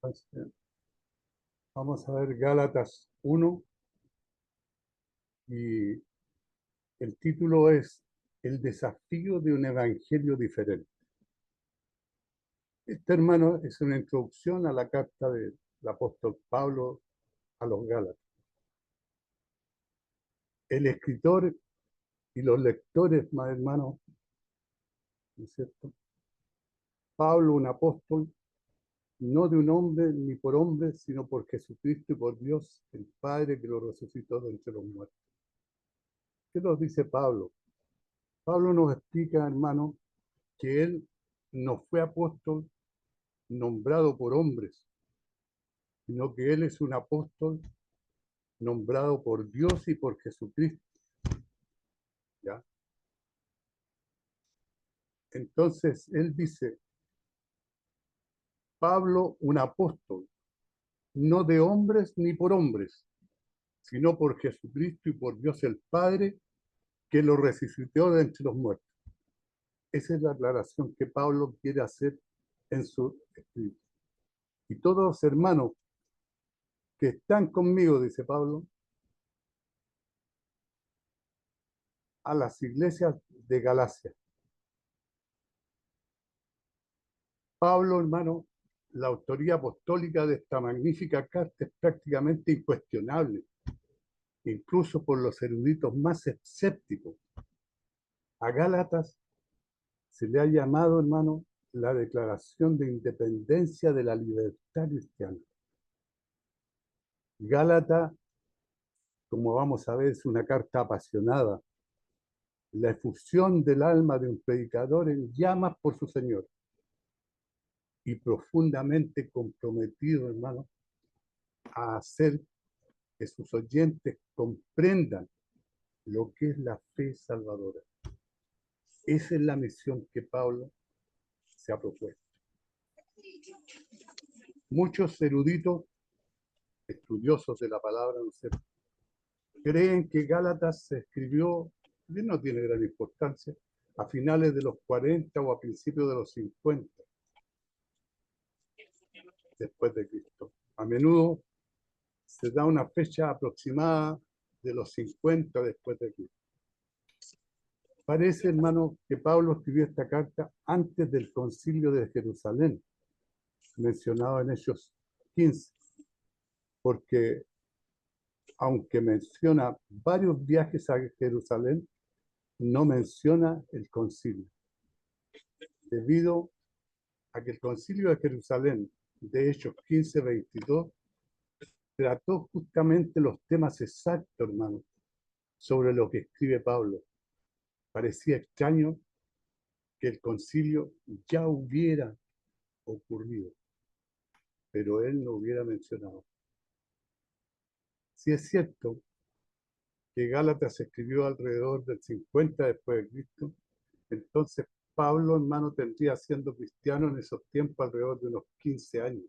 Entonces, vamos a ver Gálatas 1 y el título es El desafío de un evangelio diferente. Este, hermano, es una introducción a la carta del apóstol Pablo a los Gálatas. El escritor y los lectores, más hermanos, ¿no es cierto? Pablo, un apóstol, no de un hombre ni por hombre, sino por Jesucristo y por Dios, el Padre que lo resucitó de entre los muertos. ¿Qué nos dice Pablo? Pablo nos explica, hermano, que él no fue apóstol nombrado por hombres, sino que él es un apóstol nombrado por Dios y por Jesucristo. ¿Ya? Entonces él dice, Pablo, un apóstol, no de hombres ni por hombres, sino por Jesucristo y por Dios el Padre, que lo resucitó de entre los muertos. Esa es la aclaración que Pablo quiere hacer en su escrito. Y todos los hermanos que están conmigo, dice Pablo, a las iglesias de Galacia. Pablo, hermano, la autoría apostólica de esta magnífica carta es prácticamente incuestionable, incluso por los eruditos más escépticos. A Gálatas se le ha llamado, hermano, la declaración de independencia de la libertad cristiana. Gálatas, como vamos a ver, es una carta apasionada, la efusión del alma de un predicador en llamas por su Señor y profundamente comprometido, hermano, a hacer que sus oyentes comprendan lo que es la fe salvadora. Esa es la misión que Pablo se ha propuesto. Muchos eruditos, estudiosos de la palabra, no sé, creen que Gálatas se escribió, y no tiene gran importancia, a finales de los 40 o a principios de los 50 después de Cristo. A menudo se da una fecha aproximada de los 50 después de Cristo. Parece, hermano, que Pablo escribió esta carta antes del concilio de Jerusalén, mencionado en Hechos 15, porque aunque menciona varios viajes a Jerusalén, no menciona el concilio, debido a que el concilio de Jerusalén de Hechos 15-22 trató justamente los temas exactos, hermano, sobre lo que escribe Pablo. Parecía extraño que el concilio ya hubiera ocurrido, pero él no hubiera mencionado. Si es cierto que Gálatas se escribió alrededor del 50 después de Cristo, entonces Pablo, hermano, tendría siendo cristiano en esos tiempos alrededor de unos 15 años.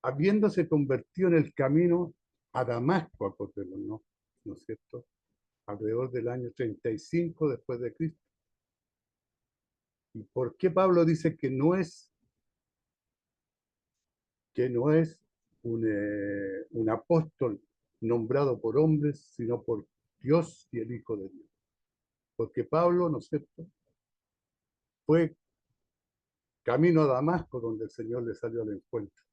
Habiéndose convertido en el camino a Damasco, acordémonos, ¿no es cierto? Alrededor del año 35 después de Cristo. ¿Y por qué Pablo dice que no es un apóstol nombrado por hombres, sino por Dios y el Hijo de Dios? Porque Pablo, ¿no es cierto?, fue camino a Damasco donde el Señor le salió al encuentro.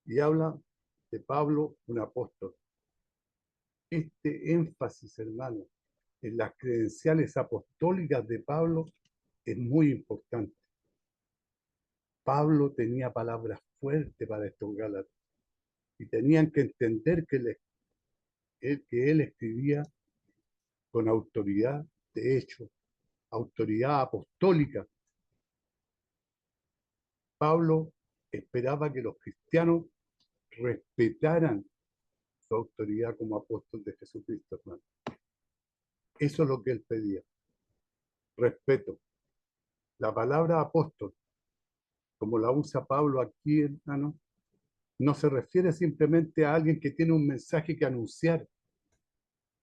Y habla de Pablo, un apóstol. Este énfasis, hermano, en las credenciales apostólicas de Pablo es muy importante. Pablo tenía palabras fuertes para estos gálatas y tenían que entender que él escribía con autoridad, de hecho, autoridad apostólica. Pablo esperaba que los cristianos respetaran su autoridad como apóstol de Jesucristo, hermano. Eso es lo que él pedía. Respeto. La palabra apóstol, como la usa Pablo aquí, hermano, no se refiere simplemente a alguien que tiene un mensaje que anunciar,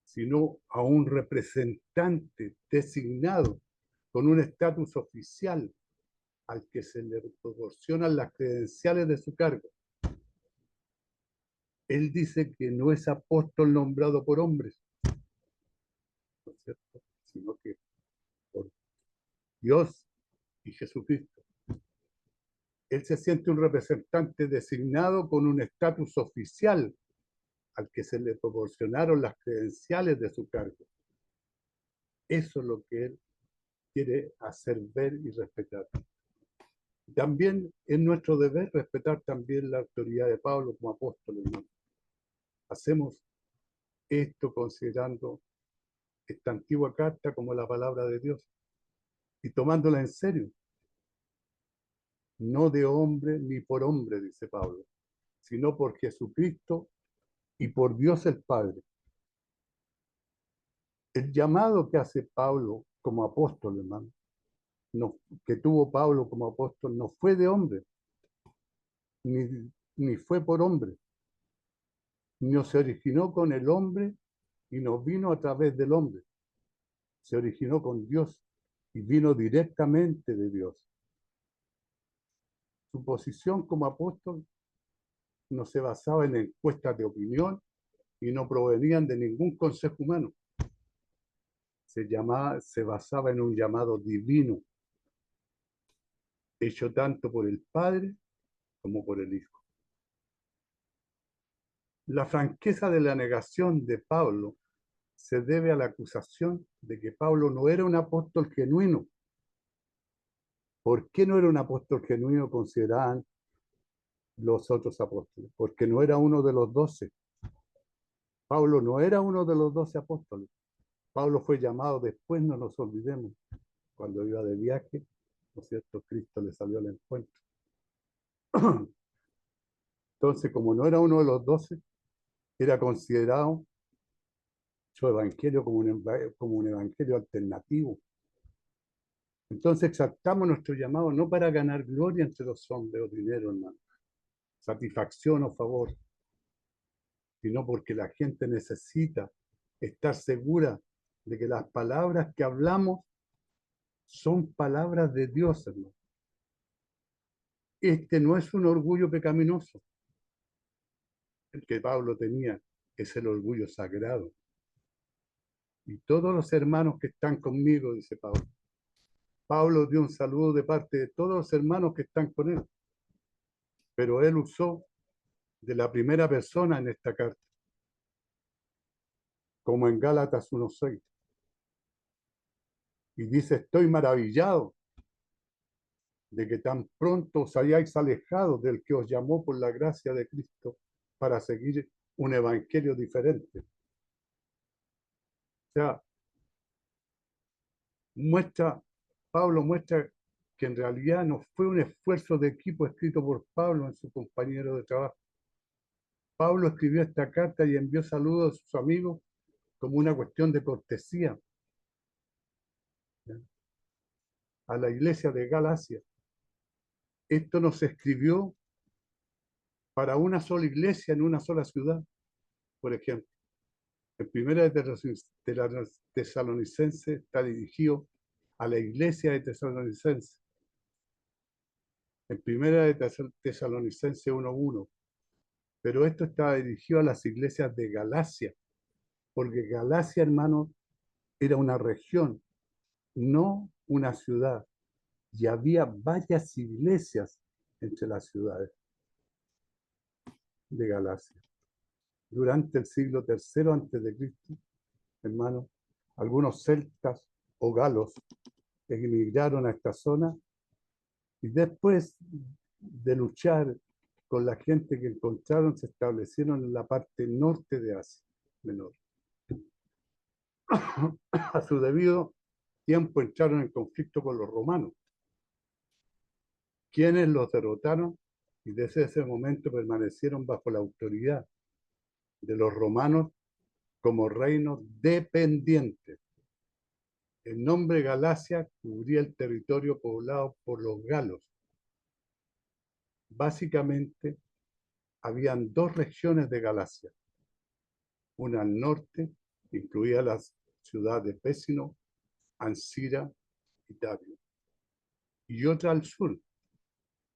sino a un representante designado con un estatus oficial al que se le proporcionan las credenciales de su cargo. Él dice que no es apóstol nombrado por hombres, ¿no es cierto? Sino que por Dios y Jesucristo. Él se siente un representante designado con un estatus oficial al que se le proporcionaron las credenciales de su cargo. Eso es lo que él quiere hacer ver y respetar. También es nuestro deber respetar también la autoridad de Pablo como apóstol, hermano. Hacemos esto considerando esta antigua carta como la palabra de Dios y tomándola en serio. No de hombre ni por hombre, dice Pablo, sino por Jesucristo y por Dios el Padre. El llamado que hace Pablo como apóstol, hermano, no, que tuvo Pablo como apóstol, no fue de hombre, ni fue por hombre, no se originó con el hombre y no vino a través del hombre, se originó con Dios y vino directamente de Dios. Su posición como apóstol no se basaba en encuestas de opinión y no provenían de ningún consejo humano. Se basaba en un llamado divino, hecho tanto por el Padre como por el Hijo. La franqueza de la negación de Pablo se debe a la acusación de que Pablo no era un apóstol genuino. ¿Por qué no era un apóstol genuino, consideraban los otros apóstoles? Porque no era uno de los 12. Pablo no era uno de los 12 apóstoles. Pablo fue llamado después, no nos olvidemos, cuando iba de viaje, ¿no es cierto? Cristo le salió al encuentro. Entonces, como no era uno de los 12, era considerado su evangelio como un evangelio alternativo. Entonces exaltamos nuestro llamado no para ganar gloria entre los hombres o dinero, hermano, satisfacción o favor, sino porque la gente necesita estar segura de que las palabras que hablamos son palabras de Dios, hermano. Este no es un orgullo pecaminoso. El que Pablo tenía es el orgullo sagrado. Y todos los hermanos que están conmigo, dice Pablo. Pablo dio un saludo de parte de todos los hermanos que están con él. Pero él usó de la primera persona en esta carta, como en Gálatas 1:6. Y dice, estoy maravillado de que tan pronto os hayáis alejado del que os llamó por la gracia de Cristo para seguir un evangelio diferente. O sea, Pablo muestra que en realidad no fue un esfuerzo de equipo escrito por Pablo en su compañero de trabajo. Pablo escribió esta carta y envió saludos a sus amigos como una cuestión de cortesía, ¿ya?, a la iglesia de Galacia. Esto no se escribió para una sola iglesia en una sola ciudad, por ejemplo. En primera de la Tesalonicense está dirigido a la iglesia de Tesalonicense. En primera de Tesalonicense 1:1. Pero esto estaba dirigido a las iglesias de Galacia, porque Galacia, hermano, era una región, no una ciudad. Y había varias iglesias entre las ciudades de Galacia. Durante el siglo III antes de Cristo, hermano, algunos celtas o galos emigraron a esta zona y después de luchar con la gente que encontraron, se establecieron en la parte norte de Asia Menor. A su debido tiempo entraron en conflicto con los romanos, quienes los derrotaron y desde ese momento permanecieron bajo la autoridad de los romanos como reinos dependientes. El nombre Galacia cubría el territorio poblado por los galos. Básicamente, habían dos regiones de Galacia. Una al norte, que incluía las ciudades de Pésino, Ancira y Tabio. y otra al sur,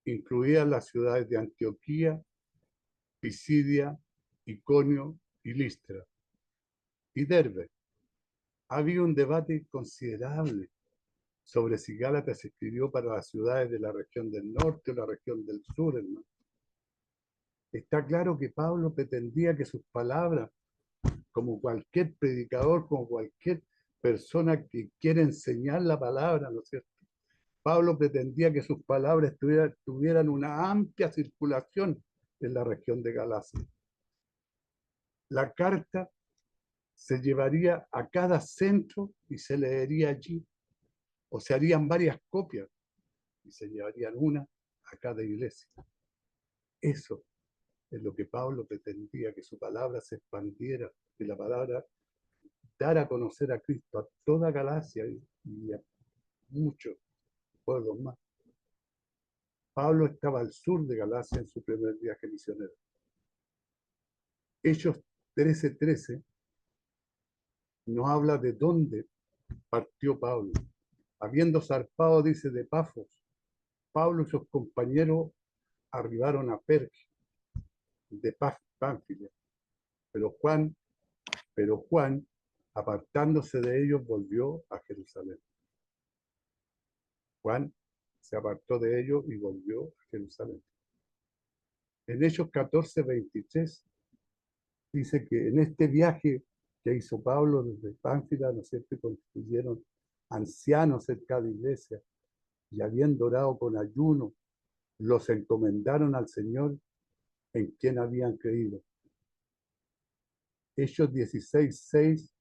incluidas las ciudades de Antioquía, Pisidia, Iconio y Listra, y Derbe. Había un debate considerable sobre si Gálatas se escribió para las ciudades de la región del norte o la región del sur, hermano. Está claro que Pablo pretendía que sus palabras, como cualquier predicador, como cualquier persona que quiere enseñar la palabra, ¿no es cierto? Pablo pretendía que sus palabras tuvieran una amplia circulación en la región de Galacia. La carta se llevaría a cada centro y se leería allí, o se harían varias copias y se llevarían una a cada iglesia. Eso es lo que Pablo pretendía, que su palabra se expandiera, que la palabra dar a conocer a Cristo a toda Galacia y a muchos pueblos más. Pablo estaba al sur de Galacia en su primer viaje misionero. Hechos 13:13 nos habla de dónde partió Pablo. Habiendo zarpado, dice, de Pafos, Pablo y sus compañeros arribaron a Perge, de Pánfilia. Pero Juan, apartándose de ellos, volvió a Jerusalén. Juan se apartó de ellos y volvió a Jerusalén. En Hechos 14:23 dice que en este viaje que hizo Pablo desde Pánfila, ¿no es cierto?, constituyeron ancianos en cada iglesia y habiendo orado con ayuno, los encomendaron al Señor en quien habían creído. Hechos 16:6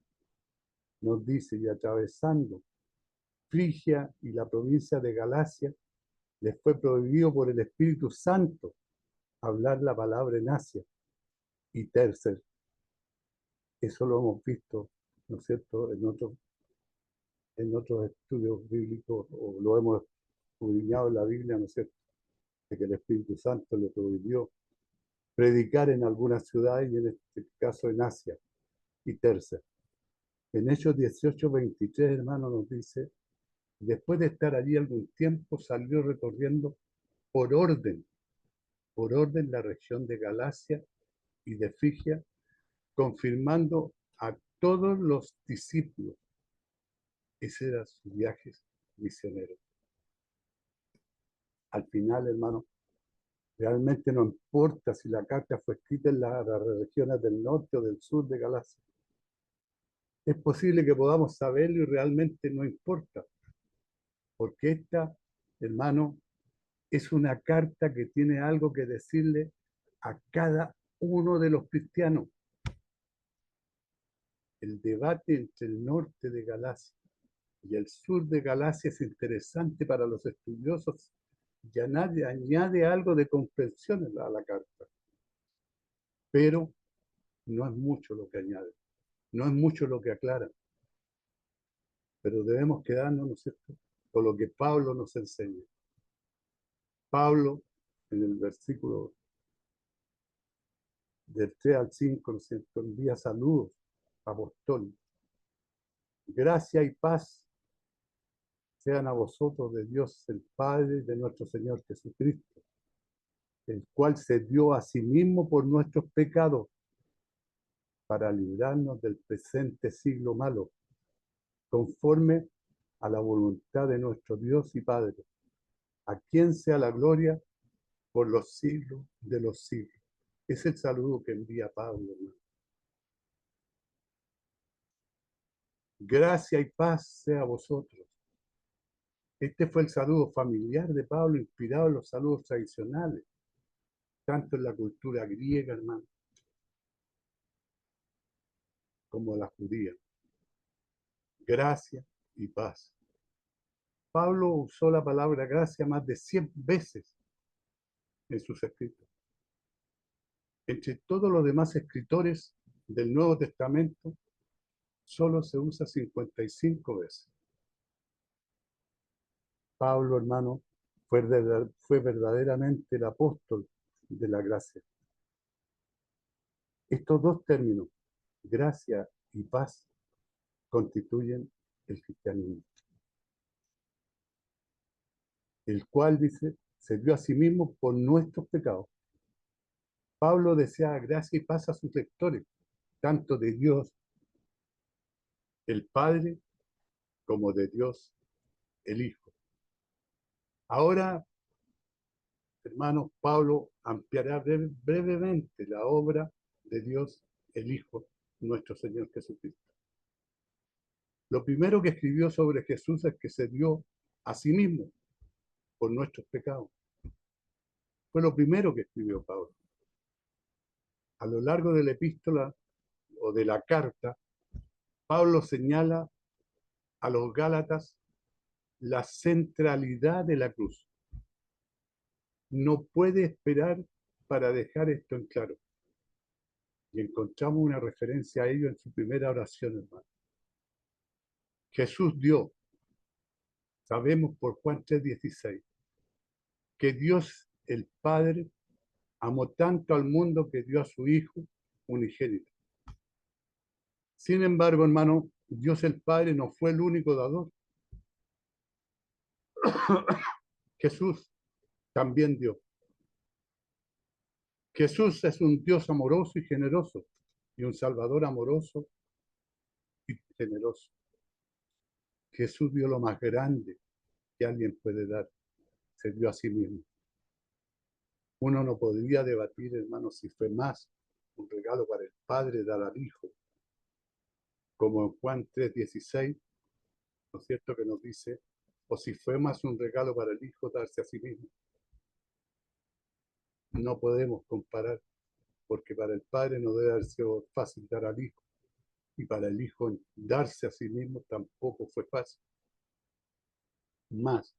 nos dice, y atravesando Frigia y la provincia de Galacia, les fue prohibido por el Espíritu Santo hablar la palabra en Asia. Y tercer, eso lo hemos visto, ¿no es cierto?, en otros estudios bíblicos, o lo hemos escudriñado en la Biblia, ¿no es cierto?, de que el Espíritu Santo le prohibió predicar en algunas ciudades y en este caso en Asia. Y tercer, en Hechos 18:23, hermano, nos dice, después de estar allí algún tiempo, salió recorriendo por orden, la región de Galacia y de Frigia, confirmando a todos los discípulos. Ese era su viaje misionero. Al final, hermano, realmente no importa si la carta fue escrita en las regiones del norte o del sur de Galacia. Es posible que podamos saberlo y realmente no importa, porque esta, hermano, es una carta que tiene algo que decirle a cada uno de los cristianos. El debate entre el norte de Galacia y el sur de Galacia es interesante para los estudiosos y añade algo de comprensión a la carta. Pero no es mucho lo que añade, no es mucho lo que aclara. Pero debemos quedarnos, ¿no es cierto?, con lo que Pablo nos enseña. Pablo, en el versículo del 3 al 5, ¿no es cierto?, envía saludos apostólicos. Gracia y paz sean a vosotros de Dios el Padre, de nuestro Señor Jesucristo, el cual se dio a sí mismo por nuestros pecados para librarnos del presente siglo malo, conforme a la voluntad de nuestro Dios y Padre, a quien sea la gloria por los siglos de los siglos. Es el saludo que envía Pablo, hermano. Gracia y paz sea a vosotros. Este fue el saludo familiar de Pablo, inspirado en los saludos tradicionales, tanto en la cultura griega, hermano, como la judía. Gracia y paz. Pablo usó la palabra gracia más de 100 veces en sus escritos. Entre todos los demás escritores del Nuevo Testamento, solo se usa 55 veces. Pablo, hermano, fue verdaderamente el apóstol de la gracia. Estos dos términos, gracia y paz, constituyen el cristianismo. el cual, dice, se dio a sí mismo por nuestros pecados. Pablo desea gracia y paz a sus lectores, tanto de Dios el Padre como de Dios el Hijo. Ahora, hermanos, Pablo ampliará brevemente la obra de Dios el Hijo, nuestro Señor Jesucristo. Lo primero que escribió sobre Jesús es que se dio a sí mismo por nuestros pecados. Fue lo primero que escribió Pablo. A lo largo de la epístola o de la carta, Pablo señala a los Gálatas la centralidad de la cruz. No puede esperar para dejar esto en claro. Y encontramos una referencia a ello en su primera oración, hermano. Jesús dio, sabemos por Juan 3:16, que Dios el Padre amó tanto al mundo que dio a su Hijo unigénito. Sin embargo, hermano, Dios el Padre no fue el único dador. Jesús también dio. Jesús es un Dios amoroso y generoso, y un Salvador amoroso y generoso. Jesús dio lo más grande que alguien puede dar, se dio a sí mismo. Uno no podría debatir, hermano, si fue más un regalo para el Padre dar al Hijo, como en Juan 3:16, ¿no es cierto?, que nos dice, o si fue más un regalo para el Hijo darse a sí mismo. No podemos comparar, porque para el Padre no debe haber sido fácil dar al Hijo, y para el Hijo darse a sí mismo tampoco fue fácil. Más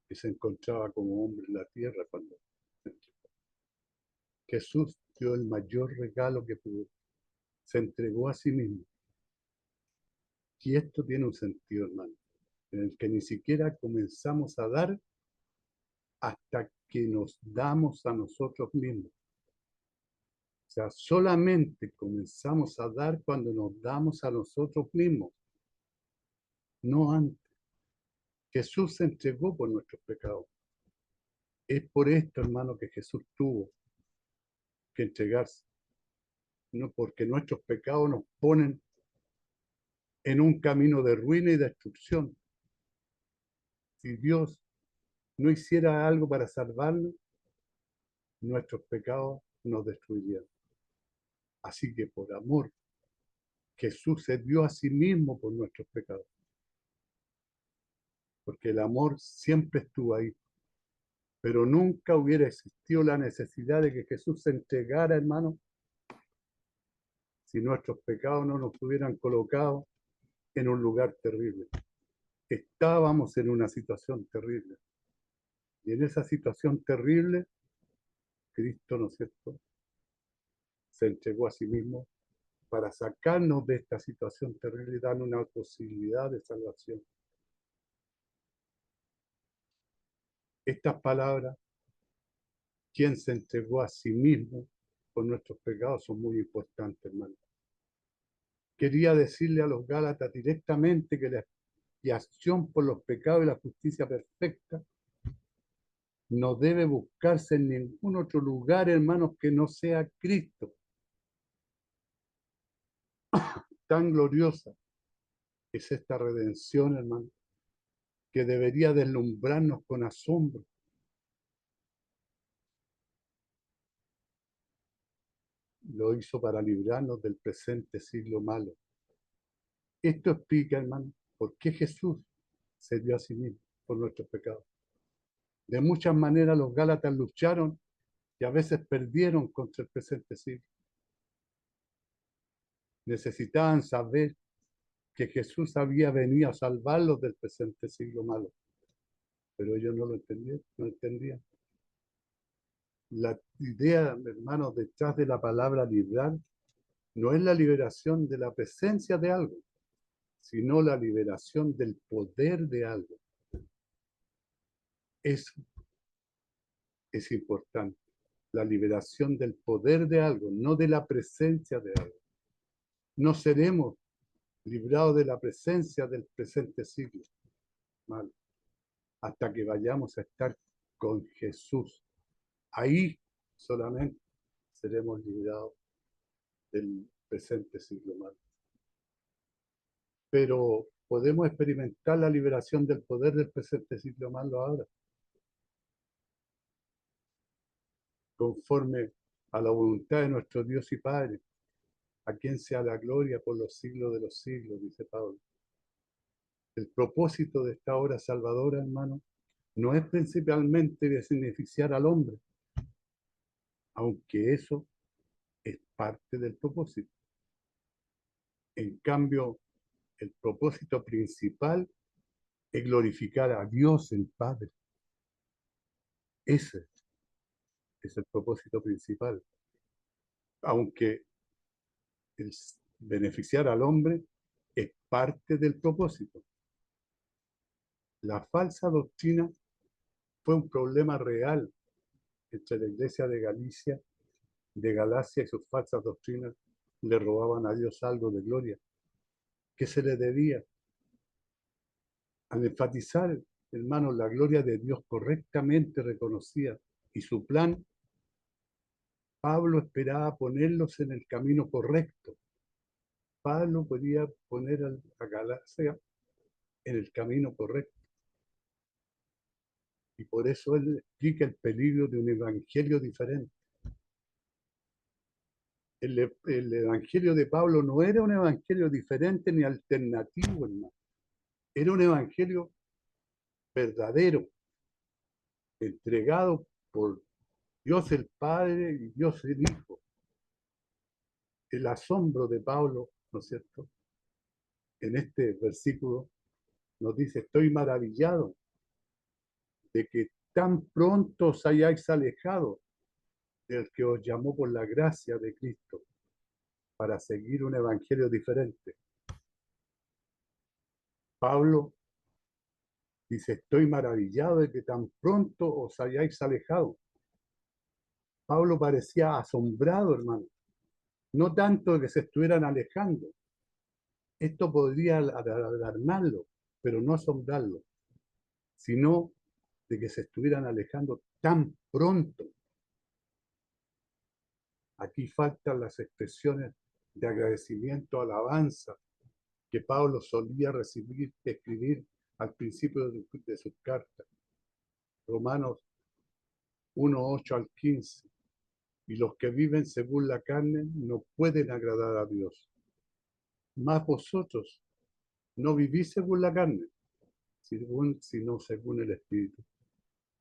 que se encontraba como hombre en la tierra cuando Jesús dio el mayor regalo que pudo. Se entregó a sí mismo. Y esto tiene un sentido, hermano, en el que ni siquiera comenzamos a dar hasta que nos damos a nosotros mismos. O sea, solamente comenzamos a dar cuando nos damos a nosotros mismos, no antes. Jesús se entregó por nuestros pecados. Es por esto, hermano, que Jesús tuvo que entregarse. No porque nuestros pecados nos ponen en un camino de ruina y destrucción. Si Dios no hiciera algo para salvarnos, nuestros pecados nos destruirían. Así que por amor, Jesús se dio a sí mismo por nuestros pecados. Porque el amor siempre estuvo ahí. Pero nunca hubiera existido la necesidad de que Jesús se entregara, hermano, si nuestros pecados no nos hubieran colocado en un lugar terrible. Estábamos en una situación terrible. Y en esa situación terrible, Cristo, ¿no es cierto?, se entregó a sí mismo para sacarnos de esta situación terrible y darnos una posibilidad de salvación. Estas palabras, quien se entregó a sí mismo por nuestros pecados, son muy importantes, hermano. Quería decirle a los Gálatas directamente que la expiación por los pecados y la justicia perfecta no debe buscarse en ningún otro lugar, hermanos, que no sea Cristo. Tan gloriosa es esta redención, hermano, que debería deslumbrarnos con asombro. Lo hizo para librarnos del presente siglo malo. Esto explica, hermano, por qué Jesús se dio a sí mismo por nuestros pecados. De muchas maneras los Gálatas lucharon y a veces perdieron contra el presente siglo. Necesitaban saber que Jesús había venido a salvarlos del presente siglo malo. Pero ellos no lo entendían, no entendían. La idea, hermanos, detrás de la palabra librar no es la liberación de la presencia de algo, sino la liberación del poder de algo. Eso es importante. La liberación del poder de algo, no de la presencia de algo. No seremos librados de la presencia del presente siglo malo. hasta que vayamos a estar con Jesús. Ahí solamente seremos liberados del presente siglo malo. Pero podemos experimentar la liberación del poder del presente siglo malo ahora, conforme a la voluntad de nuestro Dios y Padre, a quien sea la gloria por los siglos de los siglos, dice Pablo. El propósito de esta obra salvadora, hermano, no es principalmente beneficiar al hombre, aunque eso es parte del propósito. En cambio, el propósito principal es glorificar a Dios el Padre. Ese es el propósito principal. Aunque el beneficiar al hombre es parte del propósito. La falsa doctrina fue un problema real entre la iglesia de Galacia y sus falsas doctrinas. Le robaban a Dios algo de gloria que se le debía. Al enfatizar, hermanos, la gloria de Dios correctamente reconocida y su plan, Pablo esperaba ponerlos en el camino correcto. Pablo podía poner a Galacia en el camino correcto. Y por eso él explica el peligro de un evangelio diferente. El evangelio de Pablo no era un evangelio diferente ni alternativo, hermano. Era un evangelio verdadero, entregado por Dios el Padre y Dios el Hijo. El asombro de Pablo, ¿no es cierto? En este versículo nos dice: estoy maravillado de que tan pronto os hayáis alejado del que os llamó por la gracia de Cristo para seguir un evangelio diferente. Pablo dice: estoy maravillado de que tan pronto os hayáis alejado. Pablo parecía asombrado, hermano. No tanto de que se estuvieran alejando. Esto podría alarmarlo, pero no asombrarlo, sino de que se estuvieran alejando tan pronto. Aquí faltan las expresiones de agradecimiento, alabanza, que Pablo solía escribir al principio de sus cartas. Romanos 1:8 al 15. Y los que viven según la carne no pueden agradar a Dios. Mas vosotros no vivís según la carne, sino según el Espíritu.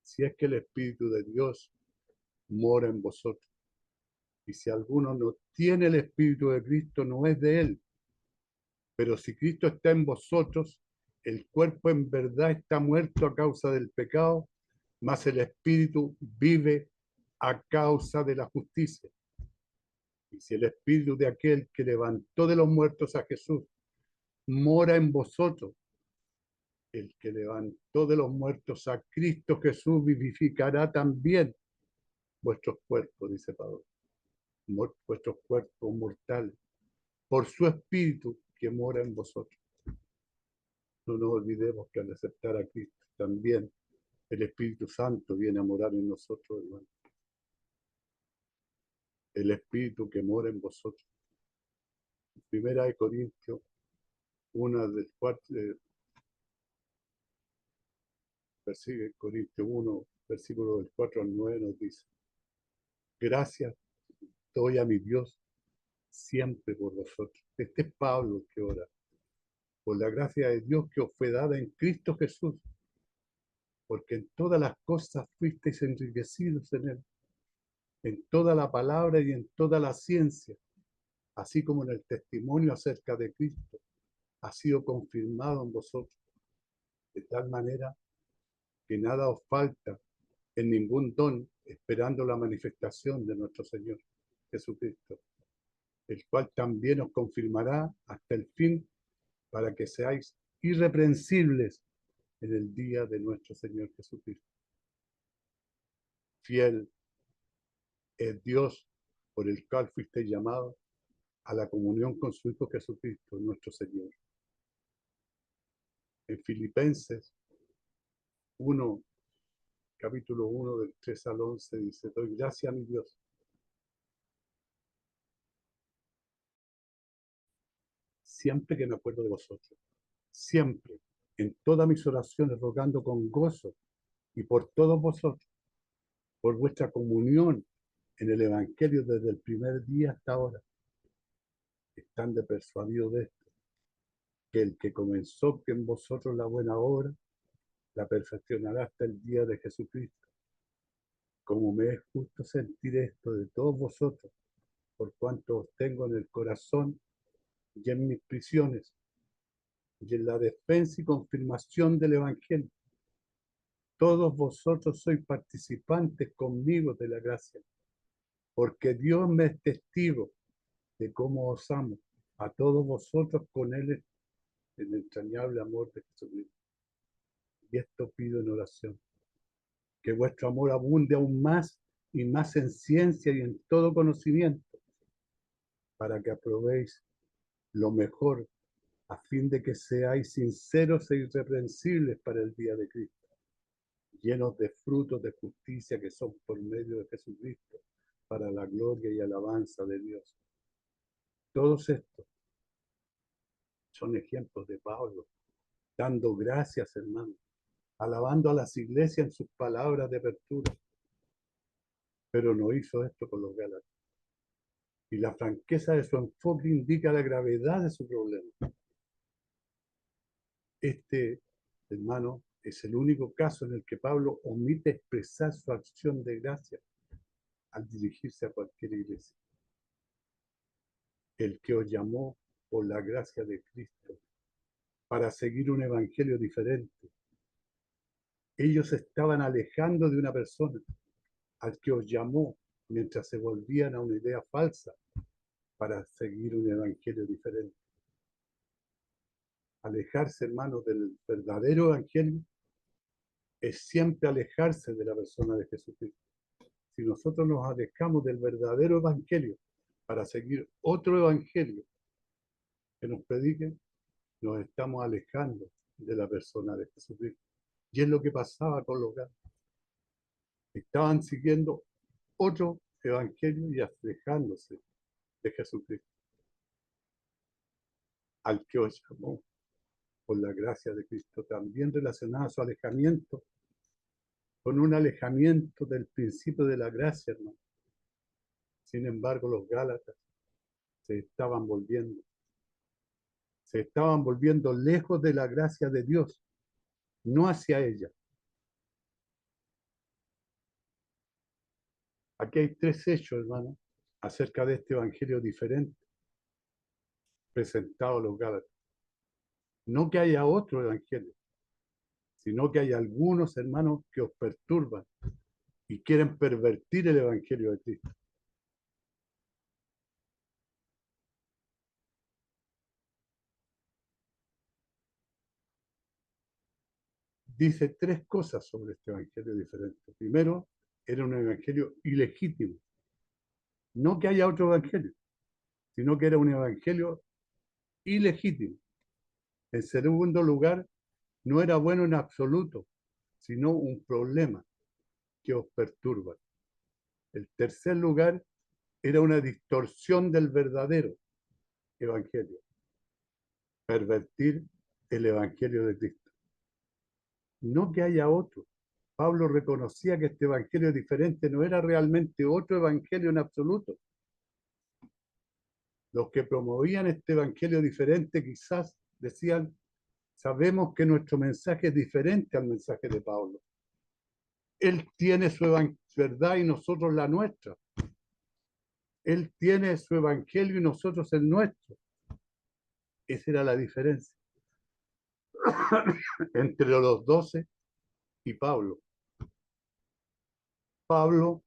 Si es que el Espíritu de Dios mora en vosotros. Y si alguno no tiene el Espíritu de Cristo, no es de él. Pero si Cristo está en vosotros, el cuerpo en verdad está muerto a causa del pecado, mas el Espíritu vive a causa de la justicia. Y si el Espíritu de aquel que levantó de los muertos a Jesús mora en vosotros, el que levantó de los muertos a Cristo Jesús vivificará también vuestros cuerpos, dice Pablo, vuestros cuerpos mortales, por su Espíritu que mora en vosotros. No nos olvidemos que al aceptar a Cristo también el Espíritu Santo viene a morar en nosotros, hermano. El Espíritu que mora en vosotros. Primera de Corintios, una del 4, Corintios 1, versículo del 4 al 9 nos dice: gracias doy a mi Dios siempre por vosotros. Este es Pablo el que ora. Por la gracia de Dios que os fue dada en Cristo Jesús, porque en todas las cosas fuisteis enriquecidos en él, en toda la palabra y en toda la ciencia, así como en el testimonio acerca de Cristo, ha sido confirmado en vosotros, de tal manera que nada os falta en ningún don, esperando la manifestación de nuestro Señor Jesucristo, el cual también os confirmará hasta el fin, para que seáis irreprensibles en el día de nuestro Señor Jesucristo. Fiel es Dios, por el cual fuisteis llamados a la comunión con su Hijo Jesucristo, nuestro Señor. En Filipenses 1, capítulo 1 del 3 al 11 dice: doy gracias a mi Dios siempre que me acuerdo de vosotros, siempre, en todas mis oraciones, rogando con gozo y por todos vosotros, por vuestra comunión en el Evangelio desde el primer día hasta ahora, están de persuadidos de esto, que el que comenzó en vosotros la buena obra, la perfeccionará hasta el día de Jesucristo. Como me es justo sentir esto de todos vosotros, por cuanto os tengo en el corazón y en mis prisiones, y en la defensa y confirmación del Evangelio. Todos vosotros sois participantes conmigo de la gracia, porque Dios me es testigo de cómo os amo a todos vosotros con Él en el entrañable amor de Jesucristo. Y esto pido en oración, que vuestro amor abunde aún más y más en ciencia y en todo conocimiento, para que aprobéis lo mejor, a fin de que seáis sinceros e irreprensibles para el día de Cristo, llenos de frutos de justicia que son por medio de Jesucristo, para la gloria y alabanza de Dios. Todos estos son ejemplos de Pablo, dando gracias, hermanos, alabando a las iglesias en sus palabras de apertura, pero no hizo esto con los Gálatas. Y la franqueza de su enfoque indica la gravedad de su problema. Este, hermano, es el único caso en el que Pablo omite expresar su acción de gracia al dirigirse a cualquier iglesia. El que os llamó por la gracia de Cristo para seguir un evangelio diferente. Ellos estaban alejando de una persona al que os llamó mientras se volvían a una idea falsa para seguir un evangelio diferente. Alejarse, hermanos, del verdadero evangelio es siempre alejarse de la persona de Jesucristo. Si nosotros nos alejamos del verdadero evangelio para seguir otro evangelio que nos predique, nos estamos alejando de la persona de Jesucristo. Y es lo que pasaba con los gatos. Estaban siguiendo otro evangelio y alejándose de Jesucristo, al que os llamó por la gracia de Cristo, también relacionado a su alejamiento con un alejamiento del principio de la gracia, hermano. Sin embargo, los Gálatas se estaban volviendo lejos de la gracia de Dios, no hacia ella. Aquí hay tres hechos, hermano, acerca de este evangelio diferente presentado a los Gálatas. No que haya otro evangelio, sino que hay algunos hermanos que os perturban y quieren pervertir el evangelio de Cristo. Dice tres cosas sobre este evangelio diferente. Primero, era un evangelio ilegítimo. No que haya otro evangelio, sino que era un evangelio ilegítimo. En segundo lugar, no era bueno en absoluto, sino un problema que os perturba. En tercer lugar, era una distorsión del verdadero evangelio, pervertir el evangelio de Cristo. No que haya otro. Pablo reconocía que este evangelio diferente no era realmente otro evangelio en absoluto. Los que promovían este evangelio diferente quizás decían: sabemos que nuestro mensaje es diferente al mensaje de Pablo. Él tiene su verdad y nosotros la nuestra. Él tiene su evangelio y nosotros el nuestro. Esa era la diferencia entre los 12 y Pablo. Pablo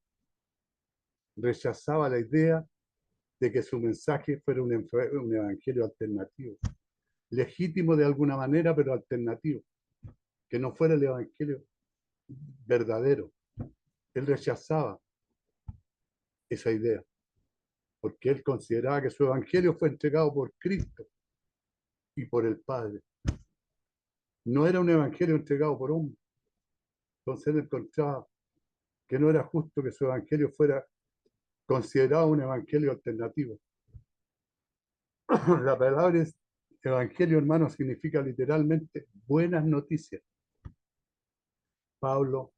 rechazaba la idea de que su mensaje fuera un evangelio alternativo, legítimo de alguna manera, pero alternativo, que no fuera el evangelio verdadero. Él rechazaba esa idea, porque él consideraba que su evangelio fue entregado por Cristo y por el Padre. No era un evangelio entregado por hombre. Entonces él encontraba que no era justo que su evangelio fuera considerado un evangelio alternativo. La palabra es evangelio, hermano, significa literalmente buenas noticias. Pablo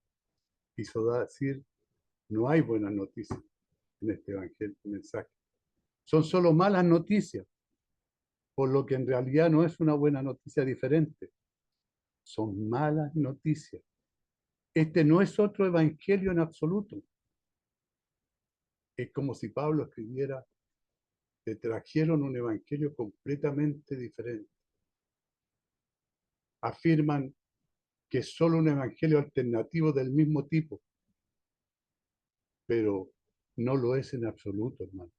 quiso decir, no hay buenas noticias en este evangelio, mensaje. Son solo malas noticias, por lo que en realidad no es una buena noticia diferente. Son malas noticias. Este no es otro evangelio en absoluto. Es como si Pablo escribiera, te trajeron un evangelio completamente diferente. Afirman que es solo un evangelio alternativo del mismo tipo, pero no lo es en absoluto, hermano.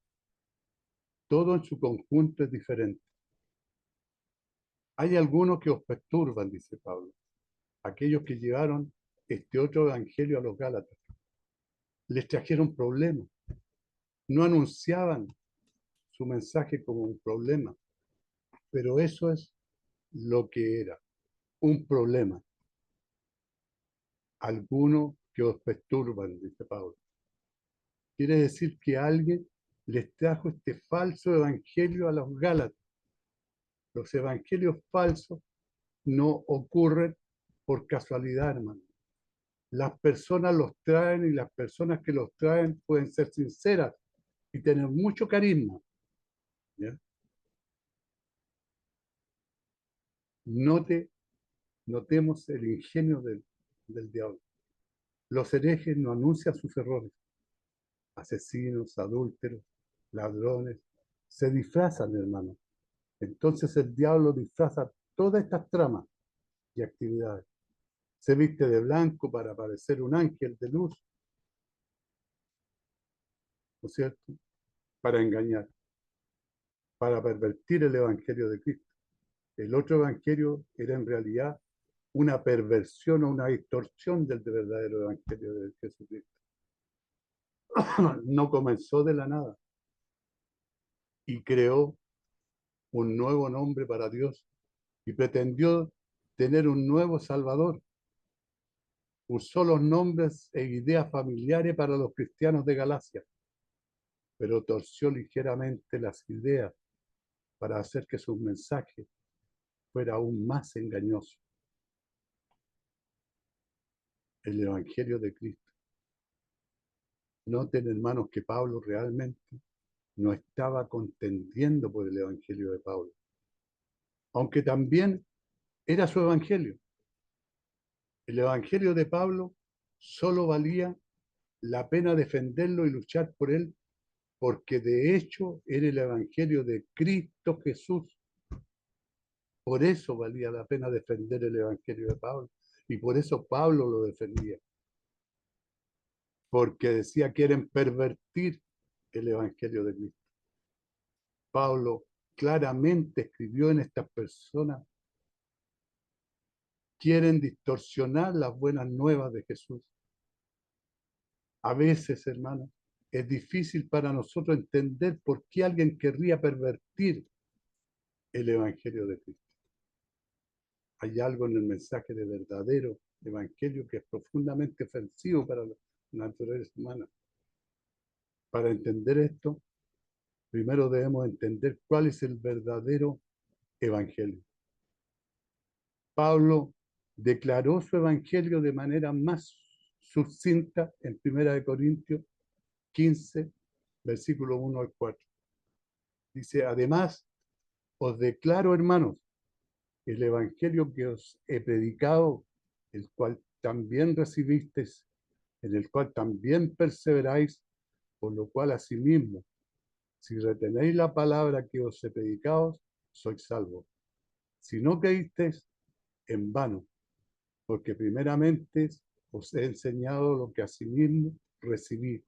Todo en su conjunto es diferente. Hay algunos que os perturban, dice Pablo, aquellos que llevaron este otro evangelio a los Gálatas. Les trajeron problemas, no anunciaban su mensaje como un problema, pero eso es lo que era, un problema. Algunos que os perturban, dice Pablo. Quiere decir que alguien les trajo este falso evangelio a los Gálatas. Los evangelios falsos no ocurren por casualidad, hermano. Las personas los traen y las personas que los traen pueden ser sinceras y tener mucho carisma. ¿Ya? Notemos el ingenio del diablo. Los herejes no anuncian sus errores. Asesinos, adúlteros, ladrones, se disfrazan, hermano. Entonces el diablo disfraza todas estas tramas y actividades. Se viste de blanco para parecer un ángel de luz, ¿no es cierto? Para engañar, para pervertir el evangelio de Cristo. El otro evangelio era en realidad una perversión o una distorsión del verdadero evangelio de Jesucristo. No comenzó de la nada y creó un nuevo nombre para Dios y pretendió tener un nuevo Salvador. Usó los nombres e ideas familiares para los cristianos de Galacia, pero torció ligeramente las ideas para hacer que su mensaje fuera aún más engañoso. El Evangelio de Cristo. Noten, hermanos, que Pablo realmente no estaba contendiendo por el Evangelio de Pablo, aunque también era su Evangelio. El Evangelio de Pablo solo valía la pena defenderlo y luchar por él, porque de hecho era el Evangelio de Cristo Jesús. Por eso valía la pena defender el Evangelio de Pablo, y por eso Pablo lo defendía, porque decía que quieren pervertir el Evangelio de Cristo. Pablo claramente escribió en estas personas, quieren distorsionar las buenas nuevas de Jesús. A veces, hermanos, es difícil para nosotros entender por qué alguien querría pervertir el Evangelio de Cristo. Hay algo en el mensaje de verdadero Evangelio que es profundamente ofensivo para la naturaleza humana. Para entender esto, primero debemos entender cuál es el verdadero Evangelio. Pablo declaró su Evangelio de manera más sucinta en 1 Corintios 15, versículo 1 al 4. Dice, además, os declaro, hermanos, el Evangelio que os he predicado, el cual también recibisteis, en el cual también perseveráis, por lo cual asimismo, si retenéis la palabra que os he predicado, sois salvos. Si no creísteis, en vano, porque primeramente os he enseñado lo que asimismo recibí,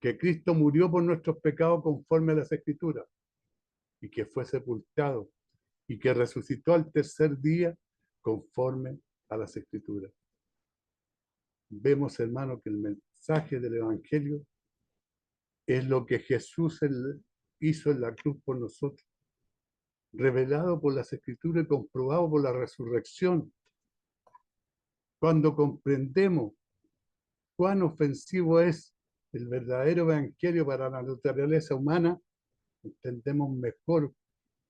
que Cristo murió por nuestros pecados conforme a las Escrituras, y que fue sepultado, y que resucitó al tercer día conforme a las Escrituras. Vemos, hermano, que el mensaje del Evangelio es lo que Jesús hizo en la cruz por nosotros, revelado por las Escrituras y comprobado por la resurrección. Cuando comprendemos cuán ofensivo es el verdadero evangelio para la naturaleza humana, entendemos mejor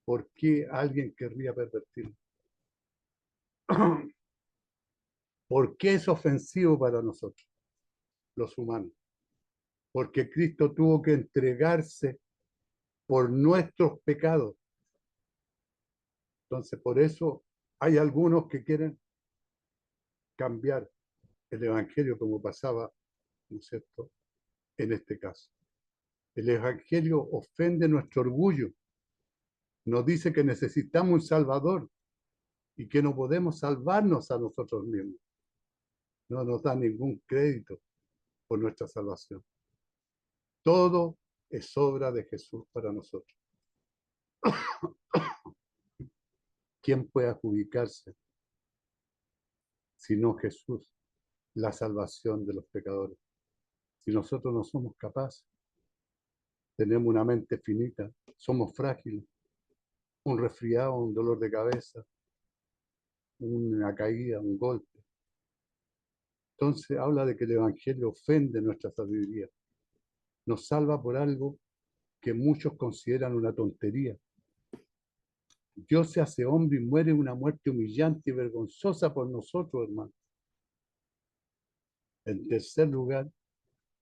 por qué alguien querría pervertirlo. ¿Por qué es ofensivo para nosotros, los humanos? Porque Cristo tuvo que entregarse por nuestros pecados. Entonces, por eso hay algunos que quieren cambiar el evangelio como pasaba, ¿no es cierto?, en este caso. El evangelio ofende nuestro orgullo. Nos dice que necesitamos un Salvador y que no podemos salvarnos a nosotros mismos. No nos da ningún crédito por nuestra salvación. Todo es obra de Jesús para nosotros. ¿Quién puede adjudicarse sino Jesús la salvación de los pecadores? Si nosotros no somos capaces, tenemos una mente finita, somos frágiles, un resfriado, un dolor de cabeza, una caída, un golpe. Entonces habla de que el Evangelio ofende nuestra sabiduría, nos salva por algo que muchos consideran una tontería. Dios se hace hombre y muere una muerte humillante y vergonzosa por nosotros, hermano. En tercer lugar,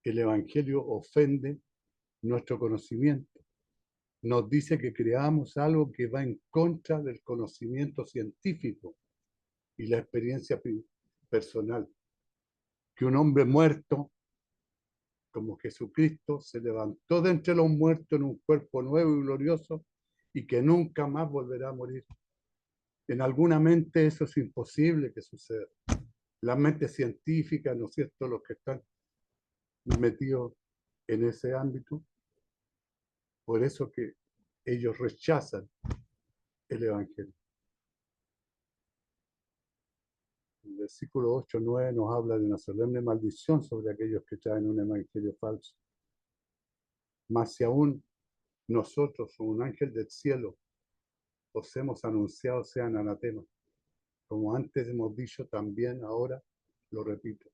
el Evangelio ofende nuestro conocimiento. Nos dice que creamos algo que va en contra del conocimiento científico y la experiencia personal. Que un hombre muerto, como Jesucristo, se levantó de entre los muertos en un cuerpo nuevo y glorioso y que nunca más volverá a morir. En alguna mente eso es imposible que suceda. La mente científica, ¿no es cierto?, los que están metidos en ese ámbito, por eso que ellos rechazan el Evangelio. El versículo 8-9 nos habla de una solemne maldición sobre aquellos que traen un evangelio falso. Mas si aún nosotros o un ángel del cielo os hemos anunciado, sean anatema. Como antes hemos dicho, también ahora lo repito.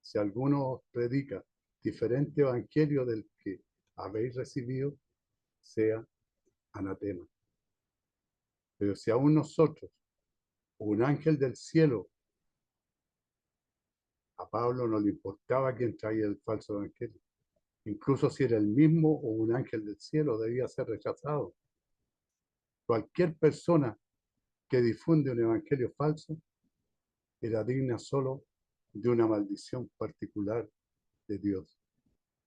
Si alguno os predica diferente evangelio del que habéis recibido, sea anatema. Pero si aún nosotros o un ángel del cielo, a Pablo no le importaba quién traía el falso evangelio. Incluso si era el mismo o un ángel del cielo, debía ser rechazado. Cualquier persona que difunde un evangelio falso era digna solo de una maldición particular de Dios,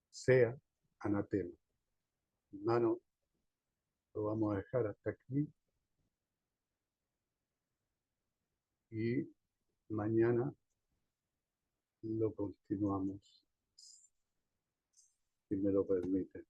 sea anatema. Hermano, lo vamos a dejar hasta aquí y mañana lo continuamos, si me lo permite.